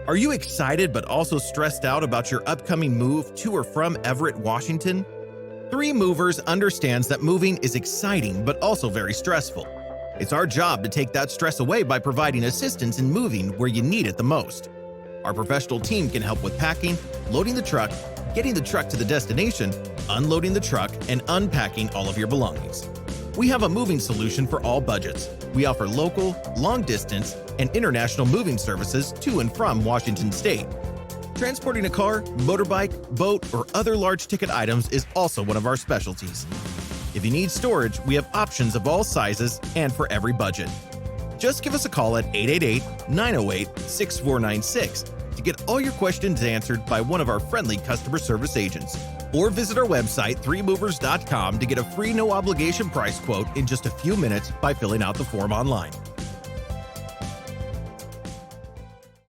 Are you excited but also stressed out about your upcoming move to or from Everett, Washington? Three Movers understands that moving is exciting but also very stressful. It's our job to take that stress away by providing assistance in moving where you need it the most. Our professional team can help with packing, loading the truck, getting the truck to the destination, unloading the truck, and unpacking all of your belongings. We have a moving solution for all budgets. We offer local, long-distance, and international moving services to and from Washington State. Transporting a car, motorbike, boat, or other large-ticket items is also one of our specialties. If you need storage, we have options of all sizes and for every budget. Just give us a call at 888-908-6496 to get all your questions answered by one of our friendly customer service agents. Or visit our website, 3movers.com, to get a free no-obligation price quote in just a few minutes by filling out the form online.